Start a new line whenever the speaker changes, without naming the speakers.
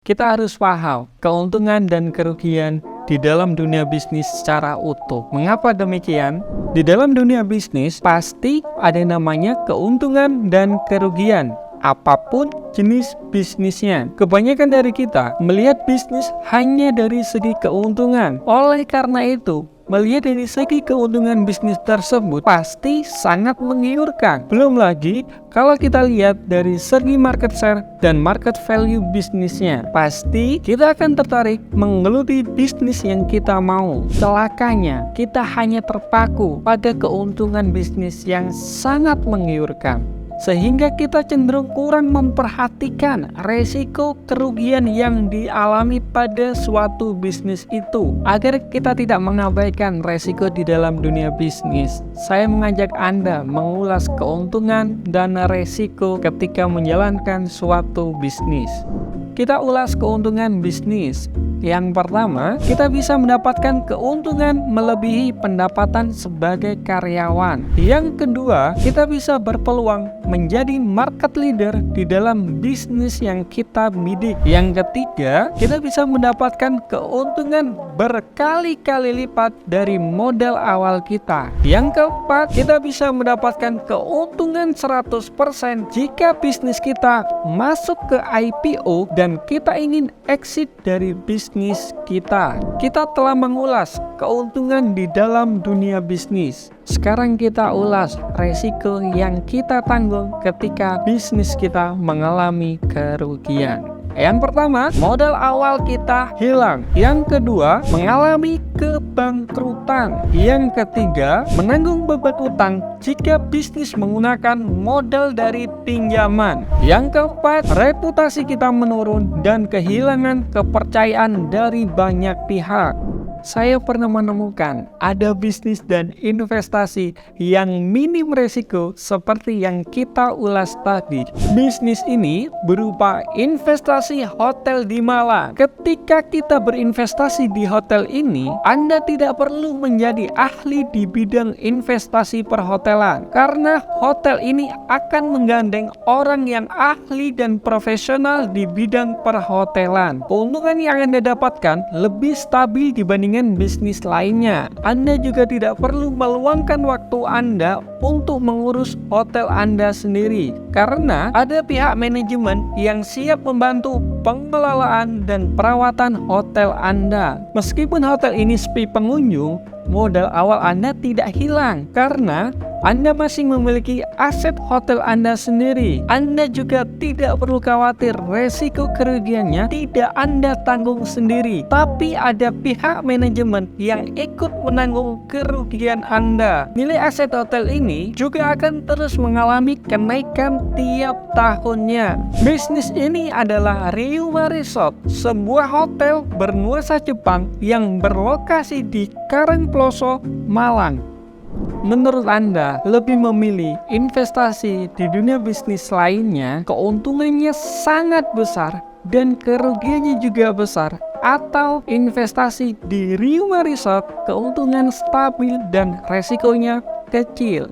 kita harus paham keuntungan dan kerugian di dalam dunia bisnis secara utuh. Mengapa demikian? Di dalam dunia bisnis pasti ada yang namanya keuntungan dan kerugian. Apapun jenis bisnisnya, kebanyakan dari kita melihat bisnis hanya dari segi keuntungan. Oleh karena itu, melihat dari segi keuntungan bisnis tersebut pasti sangat menggiurkan. Belum lagi kalau kita lihat dari segi market share dan market value bisnisnya, pasti kita akan tertarik menggeluti bisnis yang kita mau. Celakanya, kita hanya terpaku pada keuntungan bisnis yang sangat menggiurkan, sehingga kita cenderung kurang memperhatikan resiko kerugian yang dialami pada suatu bisnis itu. Agar kita tidak mengabaikan resiko di dalam dunia bisnis, saya mengajak Anda mengulas keuntungan dan resiko ketika menjalankan suatu bisnis. Kita ulas keuntungan bisnis. Yang pertama, kita bisa mendapatkan keuntungan melebihi pendapatan sebagai karyawan. Yang kedua, kita bisa berpeluang menjadi market leader di dalam bisnis yang kita bidik. Yang ketiga, kita bisa mendapatkan keuntungan berkali-kali lipat dari modal awal kita. Yang keempat, kita bisa mendapatkan keuntungan 100% jika bisnis kita masuk ke IPO dan kita ingin exit dari bisnis kita. Kita telah mengulas keuntungan di dalam dunia bisnis. Sekarang kita ulas resiko yang kita tanggung ketika bisnis kita mengalami kerugian. Yang pertama, modal awal kita hilang. Yang kedua, mengalami kebangkrutan. Yang ketiga, menanggung beban utang jika bisnis menggunakan modal dari pinjaman. Yang keempat, reputasi kita menurun dan kehilangan kepercayaan dari banyak pihak. Saya pernah menemukan ada bisnis dan investasi yang minim resiko seperti yang kita ulas tadi. Bisnis ini berupa investasi hotel di Malang. Ketika kita berinvestasi di hotel ini, Anda tidak perlu menjadi ahli di bidang investasi perhotelan, karena hotel ini akan menggandeng orang yang ahli dan profesional di bidang perhotelan. Keuntungan yang Anda dapatkan lebih stabil dibanding bisnis lainnya. Anda juga tidak perlu meluangkan waktu Anda untuk mengurus hotel Anda sendiri, karena ada pihak manajemen yang siap membantu pengelolaan dan perawatan hotel Anda. Meskipun hotel ini sepi pengunjung, modal awal Anda tidak hilang karena Anda masih memiliki aset hotel Anda sendiri. Anda juga tidak perlu khawatir resiko kerugiannya tidak Anda tanggung sendiri, tapi ada pihak manajemen yang ikut menanggung kerugian Anda. Nilai aset hotel ini juga akan terus mengalami kenaikan tiap tahunnya. Bisnis ini adalah Ryuma Resort, sebuah hotel bernuansa Jepang yang berlokasi di Karangploso, Malang. Menurut Anda, lebih memilih investasi di dunia bisnis lainnya, keuntungannya sangat besar dan kerugiannya juga besar, atau investasi di Ryuma Resort, keuntungan stabil dan resikonya kecil?